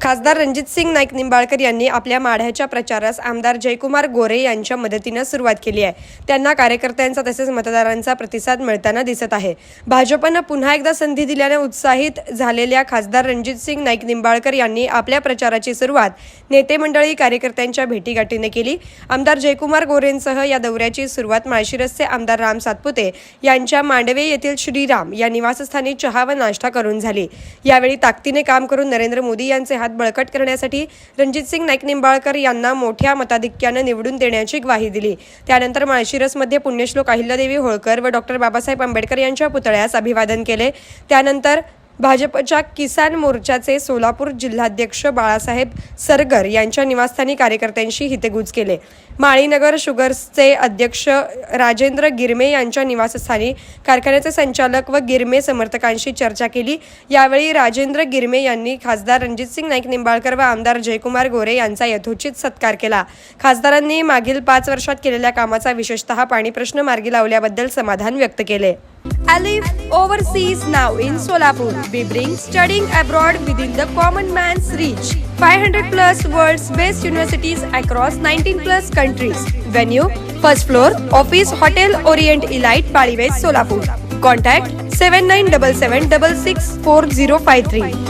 खासदार रणजितसिंग नाईक निंबाळकर यांनी आपल्या माढ्याच्या प्रचारास आमदार जयकुमार गोरे यांच्या मदतीने सुरुवात केली आहे। त्यांना कार्यकर्त्यांचा तसेच मतदारांचा प्रतिसाद मिळताना दिसत आहे। भाजपने पुन्हा एकदा संधी दिल्याने उत्साहित झालेल्या खासदार रणजितसिंग नाईक निंबाळकर यांनी आपल्या प्रचाराची सुरुवात नेते मंडळी कार्यकर्त्यांच्या भेटीगाठीने केली। आमदार जयकुमार गोरेंसह या दौऱ्याची सुरुवात माळशिरसचे आमदार राम सातपुते यांच्या मांडवे येथील श्रीराम या निवासस्थानी चहा व नाश्ता करून झाली। यावेळी ताकदीने काम करून नरेंद्र मोदी यांचे हात बळकट करण्यासाठी रणजितसिंग नाईक निंबाळकर यांना मोठ्या मताधिक्याने निवडून देण्याची ग्वाही दिली। त्यानंतर माळशिरसमध्ये पुण्यश्लोक अहिल्यादेवी होळकर व डॉक्टर बाबासाहेब आंबेडकर यांच्या पुतळ्यास अभिवादन केले। त्यानंतर भाजपच्या किसान मोर्चाचे सोलापूर जिल्हाध्यक्ष बाळासाहेब सरगर यांच्या निवासस्थानी कार्यकर्त्यांशी हितगुज केले। माळीनगर शुगर्सचे अध्यक्ष राजेंद्र गिरमे यांच्या निवासस्थानी कारखान्याचे संचालक व गिरमे समर्थकांशी चर्चा केली। यावेळी राजेंद्र गिरमे यांनी खासदार रणजितसिंग नाईक निंबाळकर व आमदार जयकुमार गोरे यांचा यथोचित सत्कार केला। खासदारांनी मागील 5 वर्षात केलेल्या कामाचा विशेषतः पाणी प्रश्न मार्गी लावल्याबद्दल समाधान व्यक्त केले। Alif overseas now in Solapur. We bring studying abroad within the common man's reach. 500+ world's best universities across 19+ countries. Venue, first floor, office, hotel, Orient Elite, Paliwes, Solapur. Contact 7977664053.